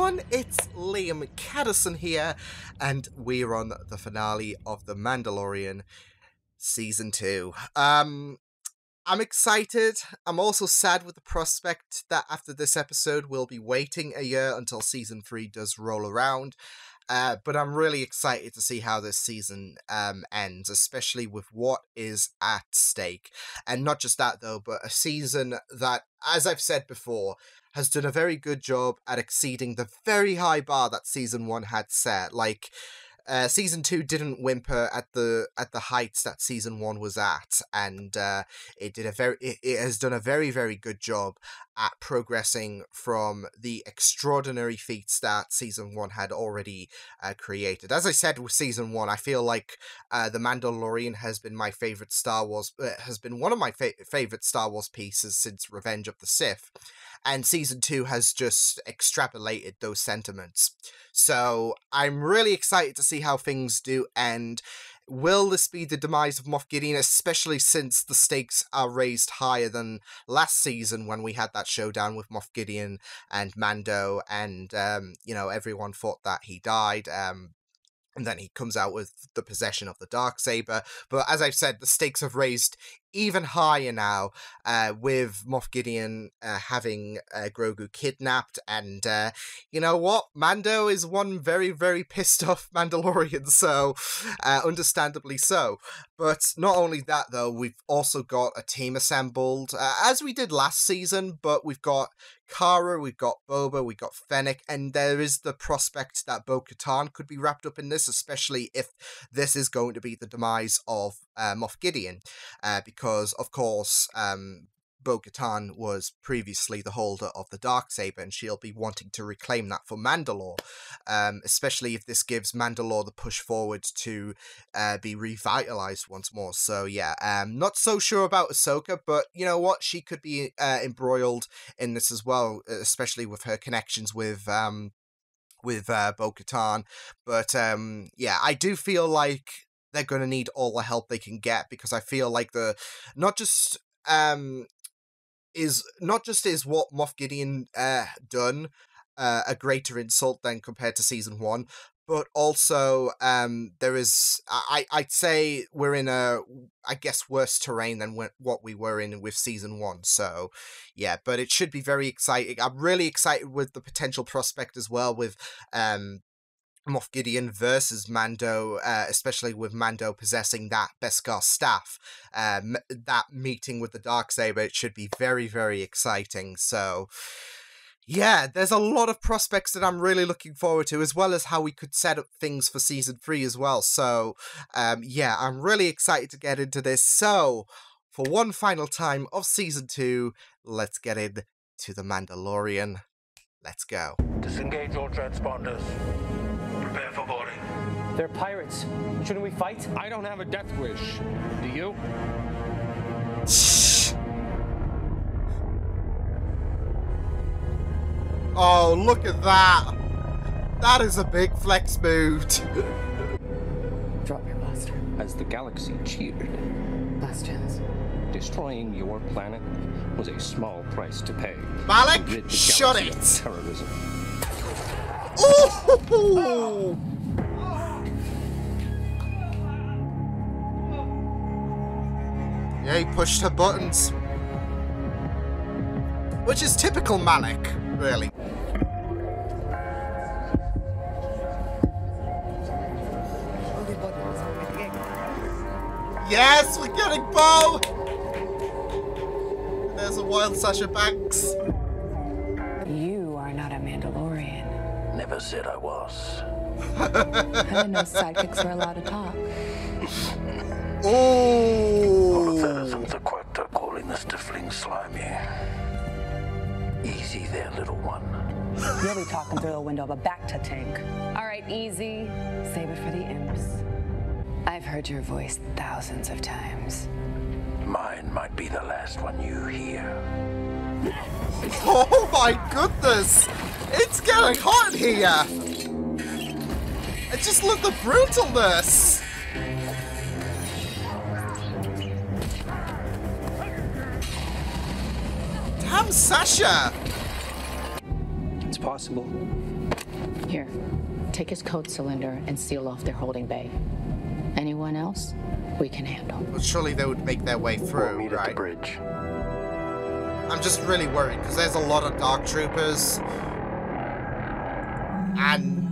everyone, it's Liam Caddison here, and we're on the finale of The Mandalorian Season 2. I'm excited. I'm also sad with the prospect that after this episode we'll be waiting a year until Season 3 does roll around. But I'm really excited to see how this season ends, especially with what is at stake. And not just that, though, but a season that, as I've said before, has done a very good job at exceeding the very high bar that Season 1 had set. Like, Season 2 didn't whimper at the heights that Season 1 was at, and it has done a very, very good job at progressing from the extraordinary feats that Season 1 had already created. As I said with Season 1, I feel like The Mandalorian has been my favorite Star Wars, has been one of my favorite Star Wars pieces since Revenge of the Sith. And Season 2 has just extrapolated those sentiments. So I'm really excited to see how things do end. Will this be the demise of Moff Gideon, especially since the stakes are raised higher than last season when we had that showdown with Moff Gideon and Mando, and, everyone thought that he died, and then he comes out with the possession of the Darksaber. But as I've said, the stakes have raised even higher now, with Moff Gideon having Grogu kidnapped. And you know what? Mando is one very, very pissed off Mandalorian, so understandably so. But not only that, though, we've also got a team assembled, as we did last season, but we've got Cara, we've got Boba, we've got Fennec, and there is the prospect that Bo-Katan could be wrapped up in this, especially if this is going to be the demise of Moff Gideon, because, of course, Bo-Katan was previously the holder of the Darksaber, and she'll be wanting to reclaim that for Mandalore, especially if this gives Mandalore the push forward to be revitalized once more. So yeah, not so sure about Ahsoka, but you know what, she could be embroiled in this as well, especially with her connections with Bo-Katan. But yeah, I do feel like they're going to need all the help they can get, because I feel like is what Moff Gideon done a greater insult than compared to Season 1, but also there is, I'd say we're in worse terrain than what we were in with Season 1, so yeah, but it should be very exciting. I'm really excited with the potential prospect as well with Moff Gideon versus Mando, especially with Mando possessing that Beskar staff, that meeting with the Darksaber. It should be very, very exciting. So yeah, there's a lot of prospects that I'm really looking forward to, as well as how we could set up things for Season 3 as well. So yeah, I'm really excited to get into this. So for one final time of Season 2, let's get into The Mandalorian. Let's go. Disengage all transponders. Prepare for boarding. They're pirates. Shouldn't we fight? I don't have a death wish. Do you? Shh. Oh, look at that. That is a big flex move. Drop your blaster. As the galaxy cheered, Last chance. destroying your planet was a small price to pay. Malik, to rid the shut galaxy it. of terrorism. Ooh! Yeah, he pushed her buttons. Which is typical Malik, really. Yes, we're getting Bo! There's a wild Sasha Banks. You are not a Mandalorian. Never said I was. I didn't know sidekicks were allowed to talk. All of that Oh! isn't the quack calling the stifling slimy. Easy there, little one. You'll be talking through the window of a Bacta tank. All right, easy. Save it for the imps. I've heard your voice thousands of times. Mine might be the last one you hear. Oh my goodness! It's getting hot in here! And just look at the brutalness! Damn, Sasha! It's possible. Here, take his coat cylinder and seal off their holding bay. Anyone else, we can handle. But surely they would make their way through, We'll meet at the right? bridge. I'm just really worried because there's a lot of Dark Troopers. And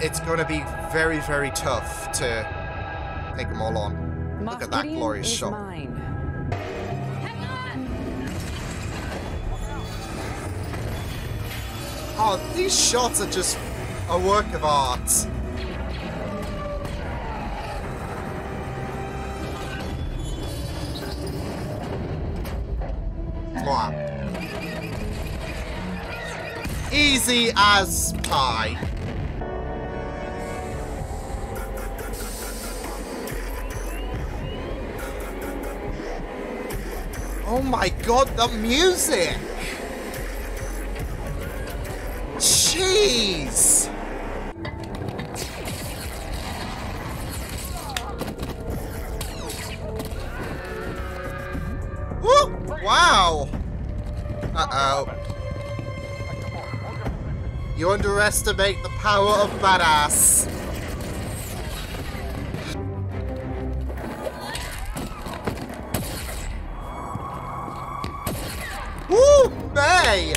it's going to be very, very tough to take them all on. Look at that glorious shot. Oh, these shots are just a work of art. Wow. Easy as pie. Oh my god, the music! Jeez! Woo! Wow! Uh-oh. You underestimate the power of badass. Woo! May!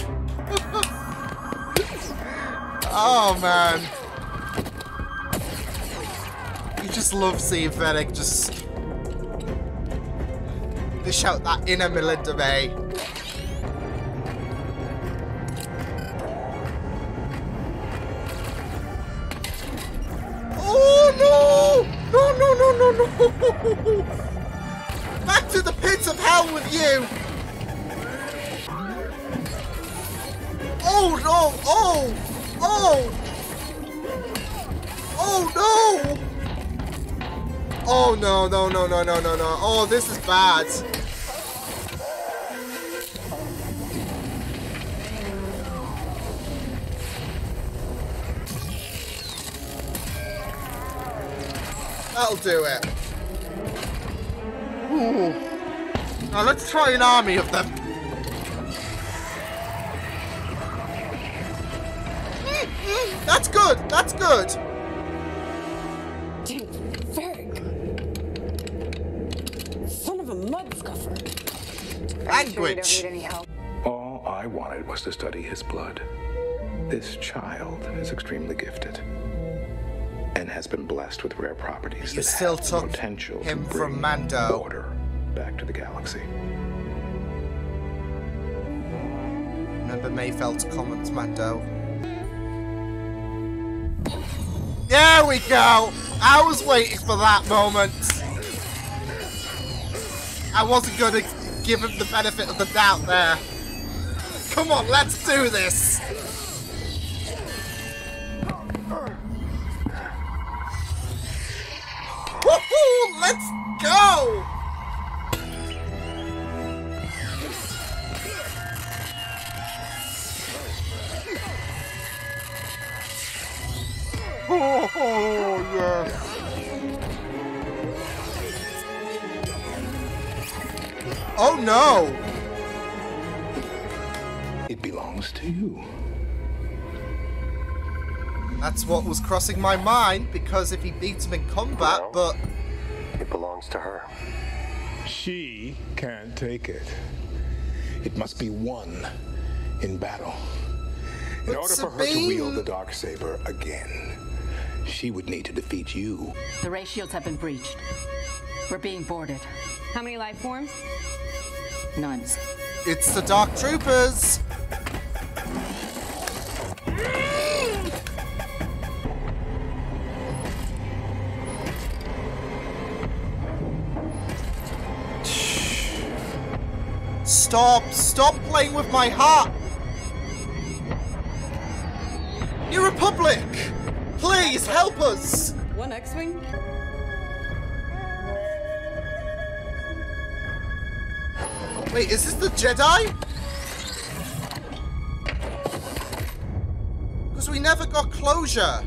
Oh, man. You just love seeing Fennec just dish out that inner Melinda May. Oh, no! No, no, no, no, no! Back to the pits of hell with you! Oh, no! Oh! Oh! Oh no! Oh no, no, no, no, no, no, no. Oh, this is bad. That'll do it. Ooh. Now let's try an army of them. That's good! That's good! Ferric. Son of a mud scuffer. Language. All I wanted was to study his blood. This child is extremely gifted and has been blessed with rare properties You that still have the took potential him to from bring Mando. order back to the galaxy. Remember Mayfeld's comments, Mando? There we go! I was waiting for that moment. I wasn't going to give him the benefit of the doubt there. Come on, let's do this! Woohoo! Let's go! Oh, yes. Oh, no. It belongs to you. That's what was crossing my mind, because if he beats him in combat, but... It belongs to her. She can't take it. It must be won in battle. In order for her to wield the Darksaber again, she would need to defeat you. The ray shields have been breached. We're being boarded. How many life forms? None. It's the Dark Troopers! Stop playing with my heart! New Republic! Please, help us! One X-Wing? Wait, is this the Jedi? Because we never got closure.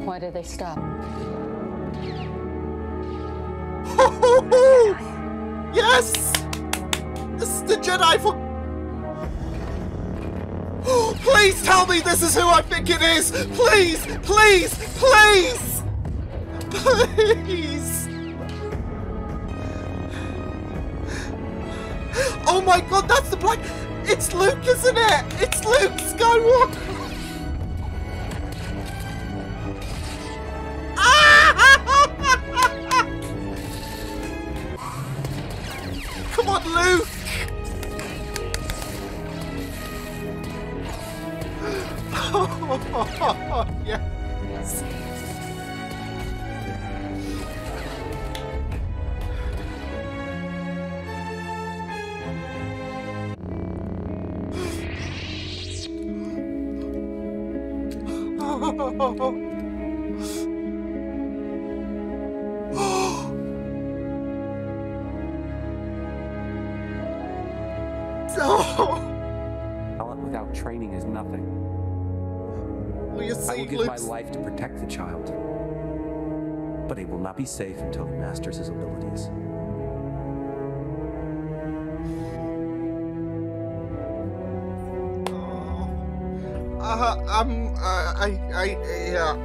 Why did they stop? Yes! This is the Jedi for Please tell me this is who I think it is! Please! Please! Please! Please! Oh my god, that's the black... It's Luke, isn't it? It's Luke Skywalker! Come on, Luke! Oh, yes. Talent without training is nothing. Will you I see will give my life to protect the child, but he will not be safe until he masters his abilities. Yeah.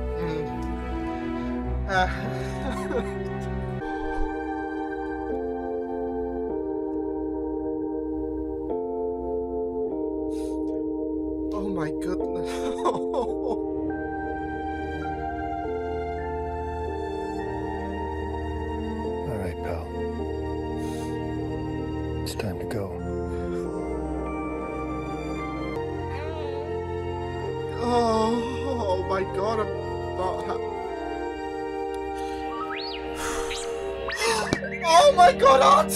Oh my goodness. All right, pal. It's time to go. Oh my god, I'm not Oh my god, R2!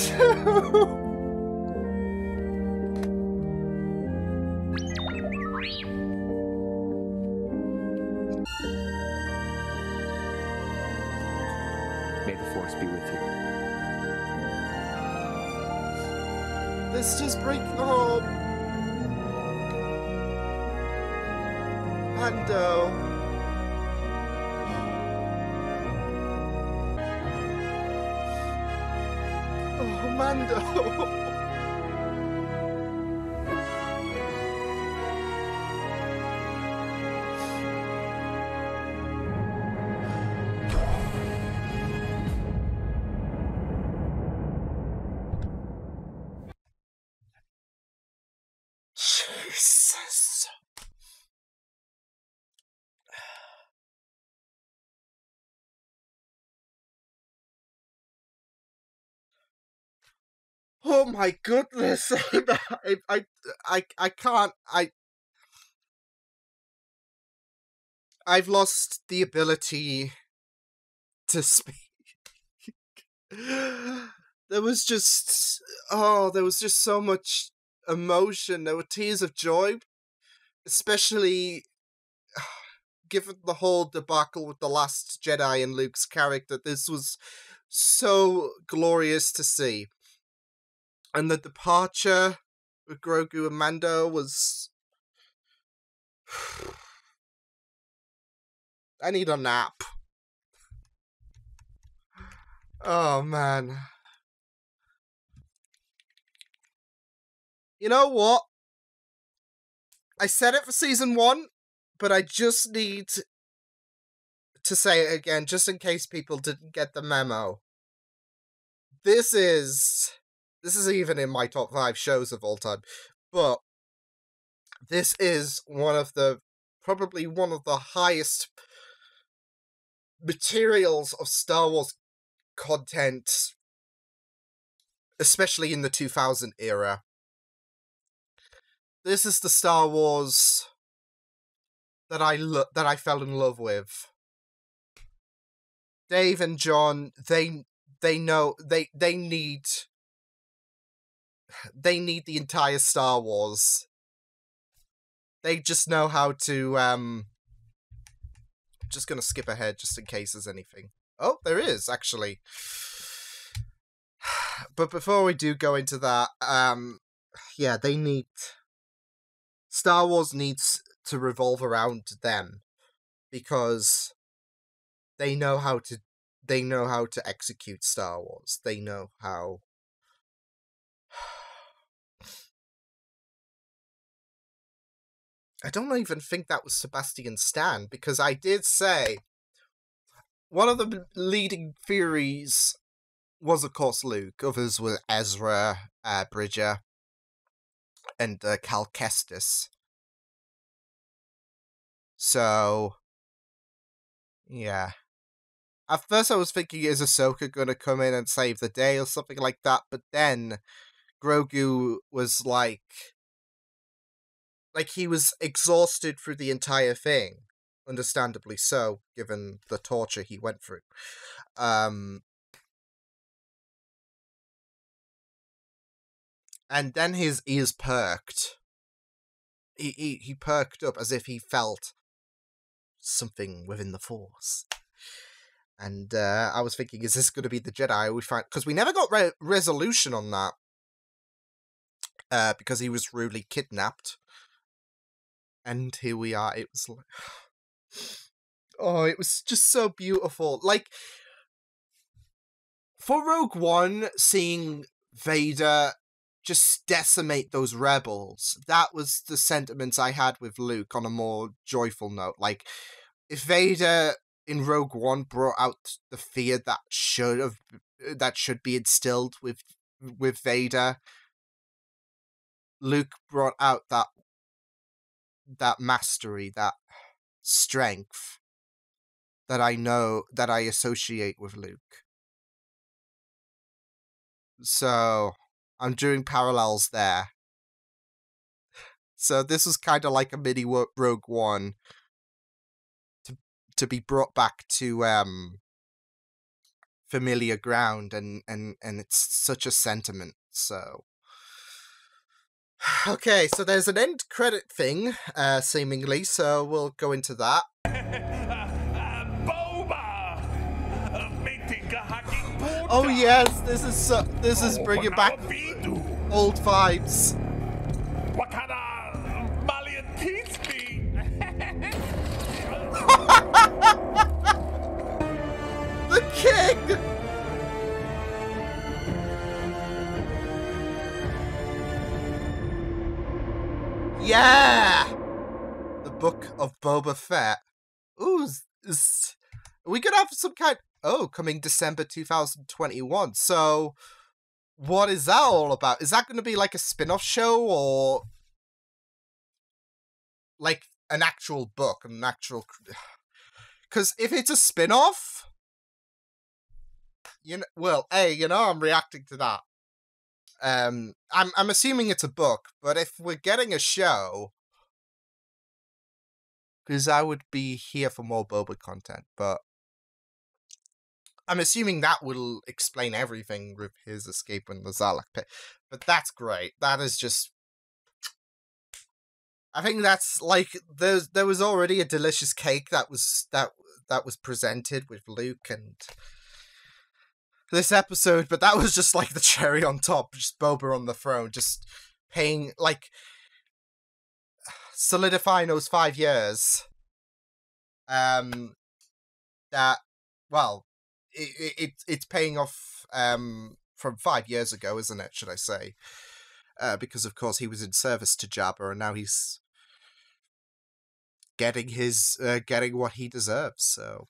May the Force be with you. This just breaks... Oh... Mando... Oh, Mando... Jesus. Oh my goodness. I can't. I've lost the ability to speak. There was just so much emotion. There were tears of joy, especially given the whole debacle with The Last Jedi and Luke's character. This was so glorious to see. And the departure with Grogu and Mando was... I need a nap. Oh, man. You know what? I said it for season 1, but I just need to say it again, just in case people didn't get the memo. This is even in my top 5 shows of all time, but this is probably one of the highest materials of Star Wars content, especially in the 2000 era. This is the Star Wars that I fell in love with. Dave and John, they know they need the entire Star Wars. They just know how to just gonna skip ahead just in case there's anything. Oh, there is actually. But before we do go into that, yeah, Star Wars needs to revolve around them, because they know how to execute Star Wars. They know how. I don't even think that was Sebastian Stan, because I did say one of the leading theories was, of course, Luke. Others were Ezra, Bridger, and Cal Kestis. So, yeah. At first I was thinking, is Ahsoka going to come in and save the day or something like that? But then Grogu was like he was exhausted through the entire thing. Understandably so, given the torture he went through. And then his ears perked. He perked up as if he felt something within the Force. And I was thinking, is this going to be the Jedi we find? Because we never got resolution on that. Because he was rudely kidnapped. And here we are. It was like... Oh, it was just so beautiful. Like, for Rogue One, seeing Vader just decimate those rebels, that was the sentiments I had with Luke on a more joyful note. Like, if Vader in Rogue One brought out the fear that should be instilled with Vader, Luke brought out that mastery, that strength that I know, that I associate with Luke. So I'm doing parallels there. So this was kind of like a mini Rogue One to be brought back to familiar ground, and it's such a sentiment. So okay, so there's an end credit thing, seemingly, so we'll go into that. Oh yes, this is bringing back old vibes. The king! Yeah! The Book of Boba Fett. Ooh, we could have some kind... Oh, coming December 2021. So, what is that all about? Is that going to be like a spin-off show, or like an actual book, an actual... Because if it's a spin-off, I'm reacting to that. I'm assuming it's a book, but if we're getting a show, because I would be here for more Boba content, but I'm assuming that will explain everything with his escape in the Sarlacc pit. But that's great. That is just... I think that's like... There was already a delicious cake that was presented with Luke and this episode, but that was just like the cherry on top. Just Boba on the throne, just paying, like, solidifying those 5 years. That, well... It's paying off from 5 years ago, isn't it, should I say? Because, of course, he was in service to Jabba, and now he's getting getting what he deserves, so...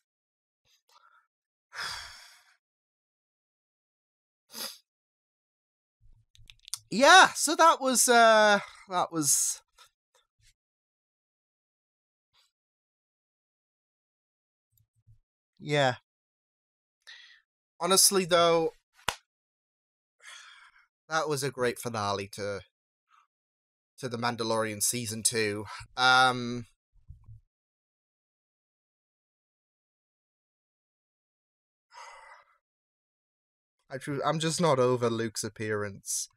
Yeah, so that was... Yeah. Honestly, though, that was a great finale to The Mandalorian Season 2. I'm just not over Luke's appearance.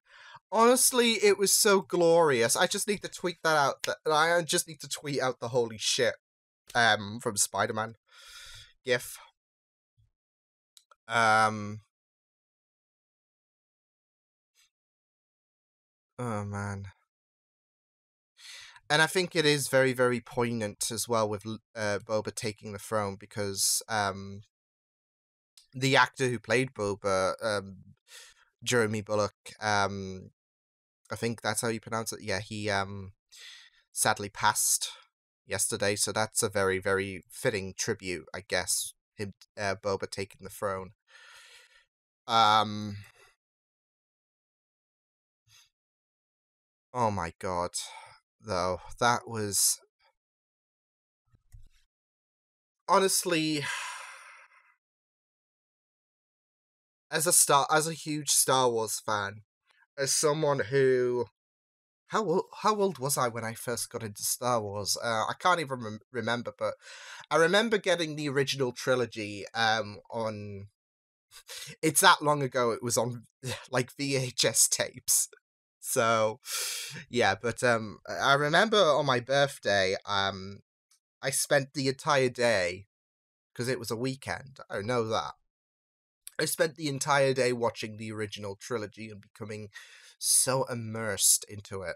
Honestly, it was so glorious. I just need to tweet that out. I just need to tweet out the holy shit from Spider-Man GIF. Oh man. And I think it is very, very poignant as well with Boba taking the throne, because the actor who played Boba, Jeremy Bulloch, I think that's how you pronounce it. Yeah, sadly passed yesterday, so that's a very, very fitting tribute, I guess. Him, Boba taking the throne. Oh my god, though, that was honestly, as a huge Star Wars fan, as someone who, how old was I when I first got into Star Wars? I can't even remember, but I remember getting the original trilogy on. It's that long ago. It was on like VHS tapes. So, yeah, but I remember on my birthday, I spent the entire day, because it was a weekend. I know that. I spent the entire day watching the original trilogy and becoming so immersed into it.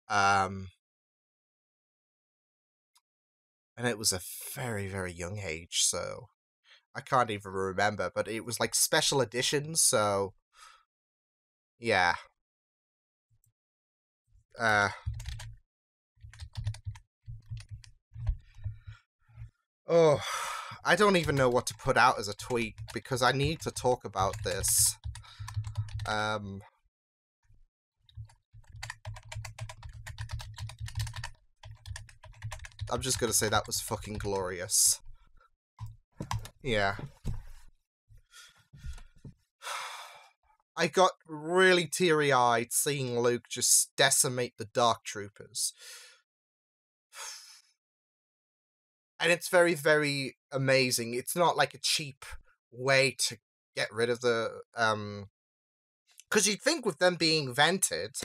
And it was a very, very young age, so I can't even remember, but it was like special editions, so yeah. Oh, I don't even know what to put out as a tweet, because I need to talk about this. I'm just gonna say that was fucking glorious. Yeah. I got really teary-eyed seeing Luke just decimate the Dark Troopers. And it's very, very amazing. It's not like a cheap way to get rid of the... Because you'd think with them being vented,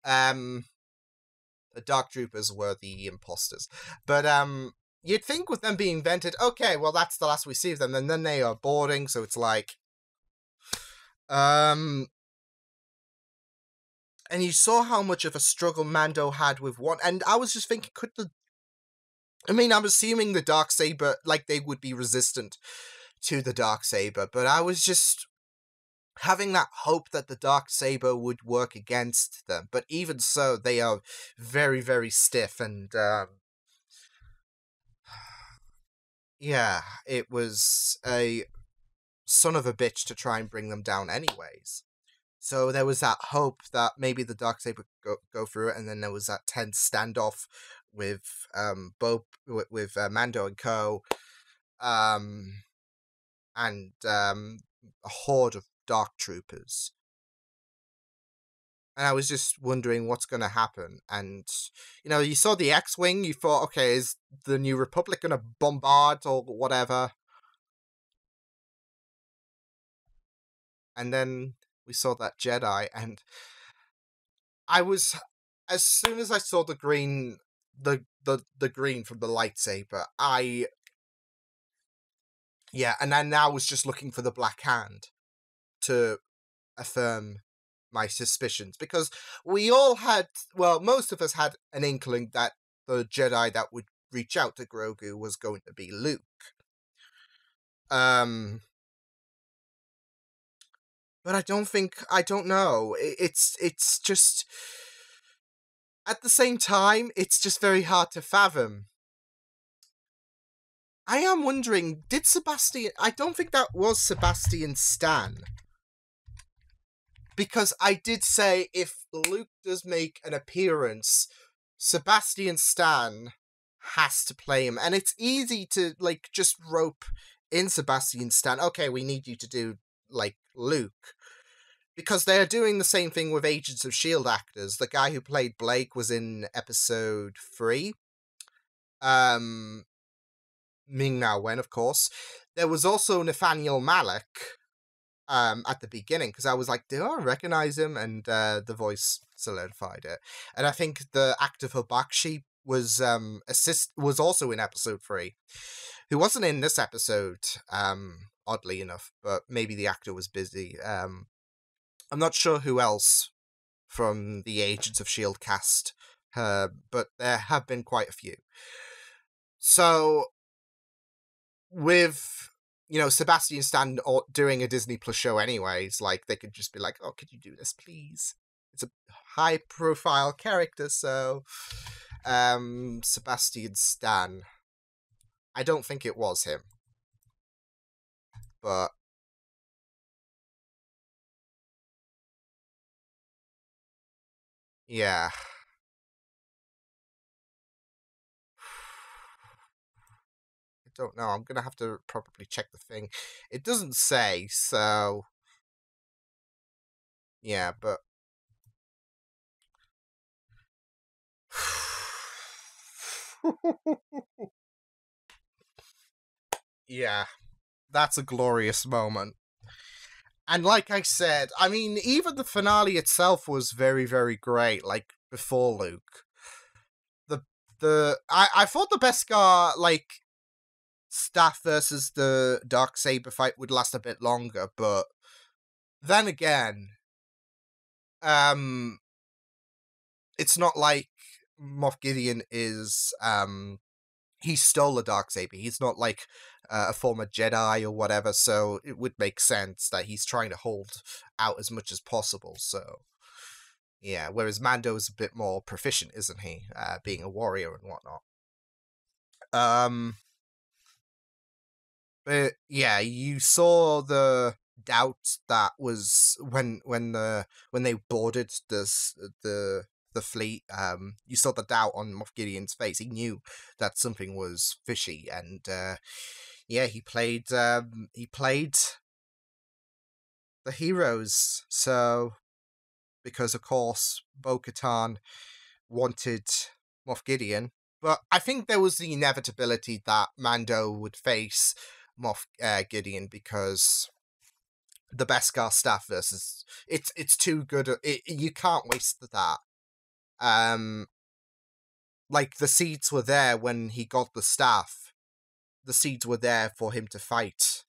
the Dark Troopers were the imposters. But, you'd think with them being vented, okay, well, that's the last we see of them, and then they are boarding, so it's like... And you saw how much of a struggle Mando had with one, and I was just thinking, I'm assuming the Darksaber, like, they would be resistant to the Darksaber, but I was just having that hope that the Darksaber would work against them, but even so, they are very, very stiff, and, yeah, it was a son of a bitch to try and bring them down anyways. So there was that hope that maybe the Darksaber would go through it, and then there was that tense standoff with Mando and co, and a horde of Dark Troopers. And I was just wondering what's going to happen. And, you saw the X-Wing, you thought, okay, is the New Republic going to bombard or whatever? And then we saw that Jedi, and as soon as I saw the green, the green from the lightsaber, and I now was just looking for the black hand to affirm my suspicions, because we all had, well, most of us had an inkling that the Jedi that would reach out to Grogu was going to be Luke. But I don't know. It's just, at the same time, it's just very hard to fathom. I am wondering, did Sebastian... I don't think that was Sebastian Stan. Because I did say, if Luke does make an appearance, Sebastian Stan has to play him. And it's easy to, like, just rope in Sebastian Stan. Okay, we need you to do, like, Luke. Because they are doing the same thing with Agents of S.H.I.E.L.D. actors. The guy who played Blake was in episode 3. Ming-Na Wen, of course. There was also Nathaniel Malik at the beginning, because I was like, do I recognize him? And the voice solidified it. And I think the actor for Bakshi was also in episode 3, who wasn't in this episode, oddly enough, but maybe the actor was busy. I'm not sure who else from the Agents of S.H.I.E.L.D. cast, but there have been quite a few. So, with, Sebastian Stan doing a Disney Plus show anyways, like, they could just be like, oh, could you do this, please? it's a high profile character, so Sebastian Stan. I don't think it was him. But yeah. I don't know. I'm gonna have to probably check the thing. It doesn't say, so yeah, but yeah, that's a glorious moment. And like I said, I mean, even the finale itself was very, very great. Like before Luke, I thought the Beskar like staff versus the Darksaber fight would last a bit longer, but then again, it's not like Moff Gideon is he stole a Darksaber. He's not like a former Jedi or whatever, so it would make sense that he's trying to hold out as much as possible. So yeah, whereas Mando is a bit more proficient, isn't he? Being a warrior and whatnot. But yeah, you saw the doubt that was when they boarded the fleet. You saw the doubt on Moff Gideon's face. He knew that something was fishy, and yeah, he played the heroes. So because of course Bo-Katan wanted Moff Gideon, but I think there was the inevitability that Mando would face Moff Gideon because the Beskar staff versus it's too good. You can't waste that. Like the seeds were there when he got the staff. The seeds were there for him to fight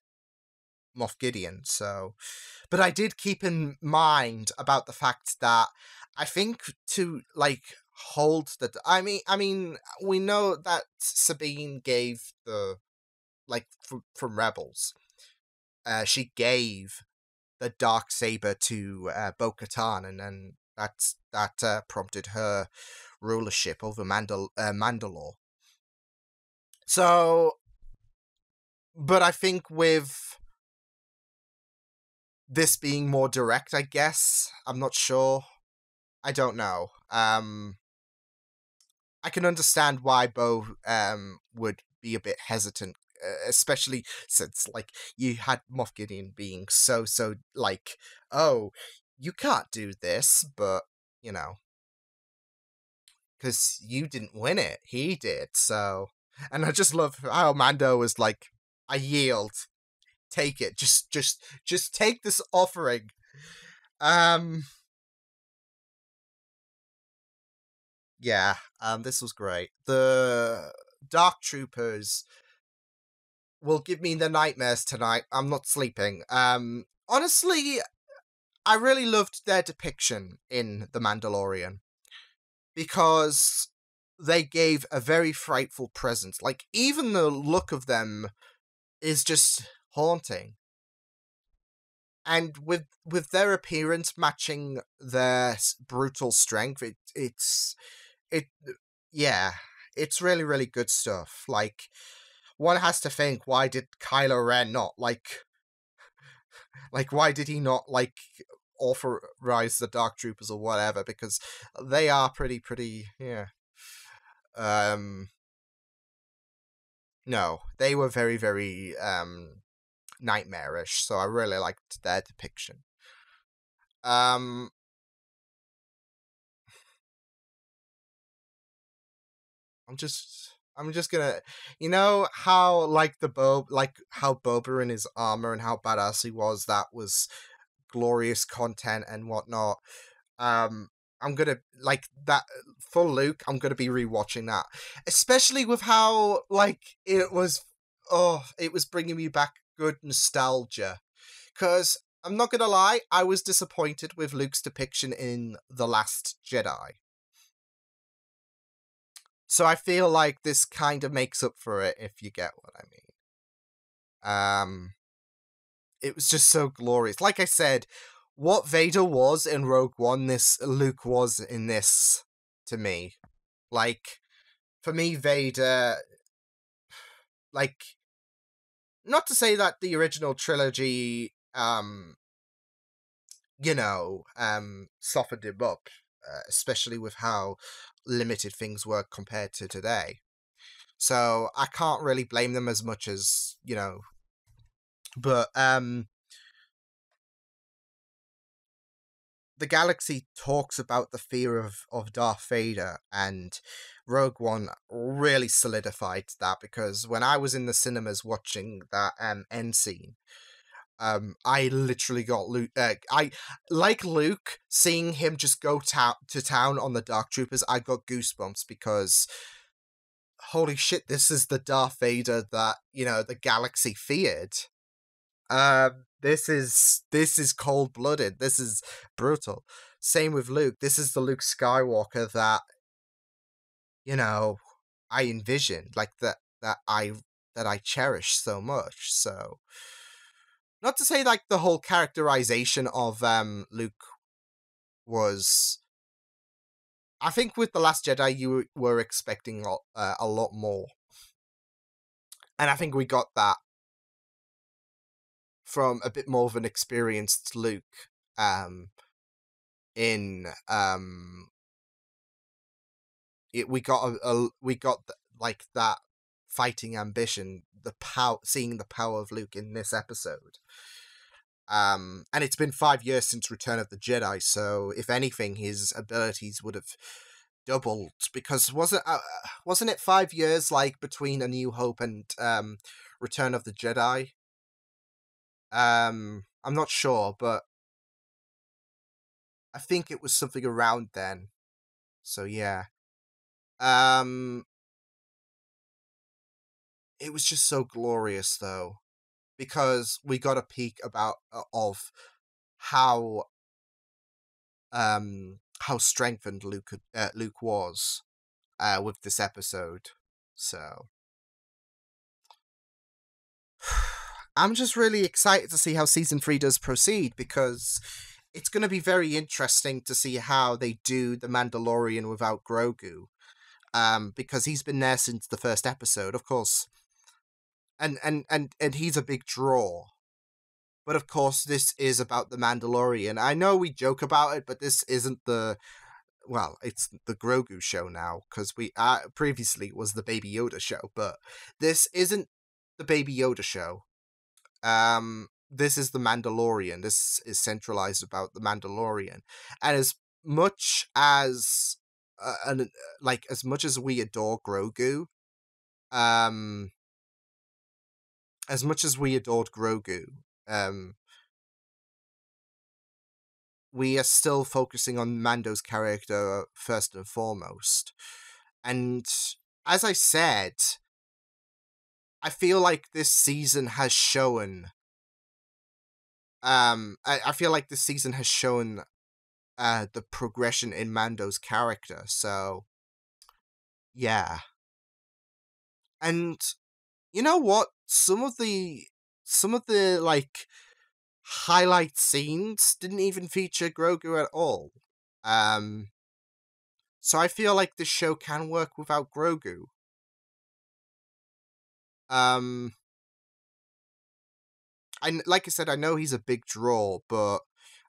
Moff Gideon. So, but I did keep in mind about the fact that I think to like hold that. I mean, we know that Sabine gave the like from Rebels. She gave the Darksaber to Bo-Katan, and then that prompted her rulership over Mandalore. So, but I think with this being more direct, I guess, I'm not sure. I don't know. I can understand why Bo would be a bit hesitant, especially since like you had Moff Gideon being so like, oh, you can't do this, but you know, because you didn't win it, he did. So, and I just love how Mando was like, I yield, take it, just take this offering. Yeah, this was great. The Dark Troopers will give me the nightmares tonight. I'm not sleeping. Honestly, I really loved their depiction in The Mandalorian because they gave a very frightful presence. Like, even the look of them is just haunting. And with their appearance matching their brutal strength, it's really, really good stuff. Like, one has to think, why did Kylo Ren not, like, why did he not, like, authorize the Dark Troopers or whatever? Because they are pretty, yeah. No, they were very, very, nightmarish, so I really liked their depiction. I'm just gonna, you know how like how Boba in his armor and how badass he was, that was glorious content and whatnot. I'm gonna like that for Luke. I'm gonna be rewatching that, especially with how like it was bringing me back good nostalgia, because I'm not gonna lie, I was disappointed with Luke's depiction in The Last Jedi. So I feel like this kind of makes up for it, if you get what I mean. It was just so glorious. Like I said, what Vader was in Rogue One, this Luke was in this, to me. Like, for me, Vader, like, not to say that the original trilogy, softened him up, especially with how limited things were compared to today. So I can't really blame them as much as, but the galaxy talks about the fear of Darth Vader, and Rogue One really solidified that, because when I was in the cinemas watching that end scene, I literally got Luke. Like Luke, seeing him just go to town on the Dark Troopers, I got goosebumps, because holy shit, this is the Darth Vader that the galaxy feared. This is cold-blooded. This is brutal. Same with Luke. This is the Luke Skywalker that I envisioned, like that I cherish so much. So, not to say like the whole characterization of Luke was. I think with The Last Jedi, you were expecting a lot more, and I think we got that from a bit more of an experienced Luke. We got like that fighting ambition, seeing the power of Luke in this episode. And it's been 5 years since Return of the Jedi, so if anything, his abilities would have doubled, because wasn't it 5 years like between A New Hope and Return of the Jedi? I'm not sure, but I think it was something around then. So yeah. It was just so glorious though, because we got a peek of how strengthened Luke was with this episode. So I'm just really excited to see how season 3 does proceed, because it's going to be very interesting to see how they do the Mandalorian without Grogu, because he's been there since the first episode, of course, and he's a big draw. But of course, this is about the Mandalorian. I know we joke about it, but this isn't it's the Grogu show now, because we previously it was the Baby Yoda show, but this isn't the Baby Yoda show. This is the Mandalorian. This is centralized about the Mandalorian, and as much as as much as we adore Grogu, as much as we adored Grogu, we are still focusing on Mando's character first and foremost. And as I said, I feel like this season has shown. I feel like this season has shown the progression in Mando's character. So, yeah. And you know what? Some of the like highlight scenes didn't even feature Grogu at all. So I feel like this show can work without Grogu. Like I said, I know he's a big draw, but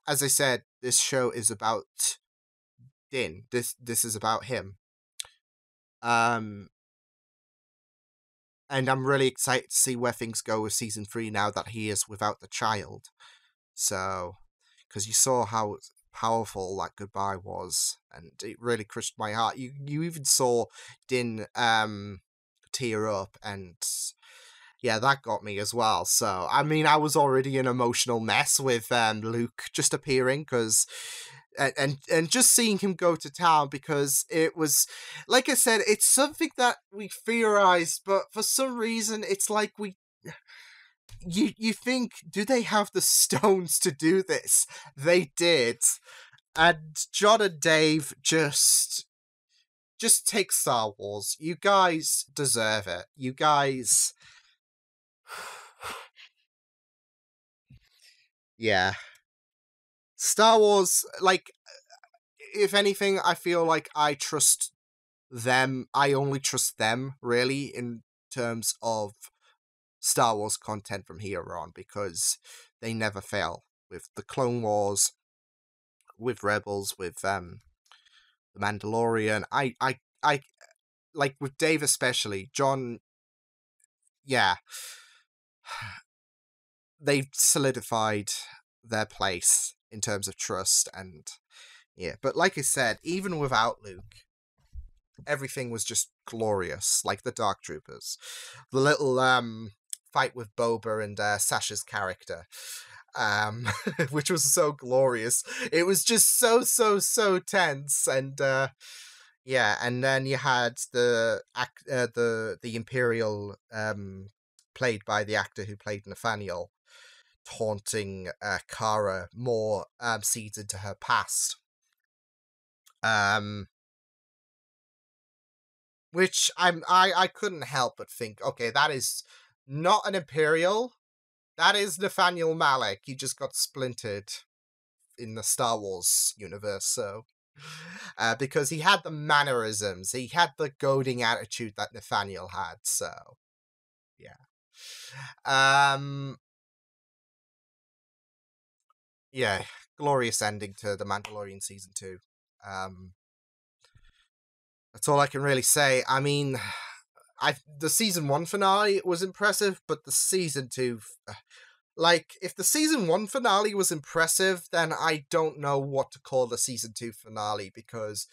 as I said, this show is about Din. This is about him. And I'm really excited to see where things go with season 3 now that he is without the child. So, because you saw how powerful that goodbye was, and it really crushed my heart. You even saw Din tear up, and yeah, that got me as well. So, I mean, I was already an emotional mess with Luke just appearing, because and just seeing him go to town, because it was, like I said, it's something that we theorized, but for some reason, it's like you think, do they have the stones to do this? They did. And John and Dave just take Star Wars. You guys deserve it. You guys... Yeah. Star Wars, like, if anything, I feel like I trust them. I only trust them, really, in terms of Star Wars content from here on, because they never fail. With the Clone Wars, with Rebels, with The Mandalorian, I like with Dave especially, John, yeah, they've solidified their place in terms of trust, and yeah, but like I said, even without Luke, everything was just glorious, like the Dark Troopers, the little fight with Boba and Sasha's character, which was so glorious. It was just so tense, and yeah, and then you had the Imperial, played by the actor who played Nathaniel, taunting Cara more seeds into her past. Which I couldn't help but think, okay, that is not an Imperial. That is Nathaniel Malek. He just got splintered in the Star Wars universe, so because he had the mannerisms, he had the goading attitude that Nathaniel had, so yeah. Yeah, glorious ending to The Mandalorian Season 2. That's all I can really say. I mean, the Season 1 finale was impressive, but the Season 2... like, if the Season 1 finale was impressive, then I don't know what to call the Season 2 finale, because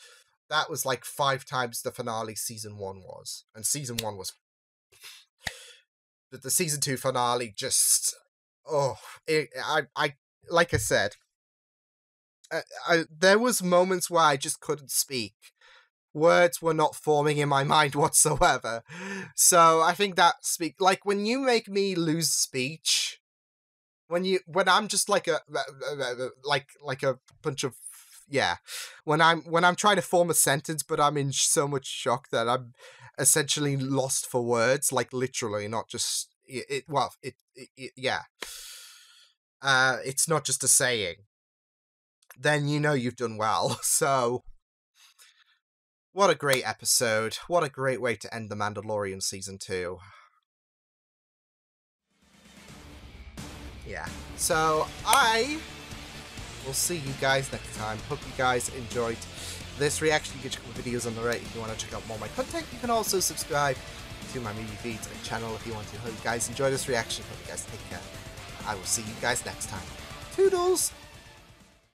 that was like 5 times the finale Season 1 was. And Season 1 was... But the Season 2 finale just... Oh, I like I said, there was moments where I just couldn't speak. Words were not forming in my mind whatsoever. So I think that like when you make me lose speech, when I'm just like a bunch of, yeah, when I'm trying to form a sentence, but I'm in so much shock that I'm essentially lost for words, like literally, not just yeah. It's not just a saying. Then you know you've done well. So, what a great episode. What a great way to end The Mandalorian Season 2. Yeah. So, I will see you guys next time. Hope you guys enjoyed this reaction. You can check my videos on the right if you want to check out more of my content. You can also subscribe to my movie feeds and channel if you want to. Hope you guys enjoy this reaction. Hope you guys take care. I will see you guys next time. Toodles!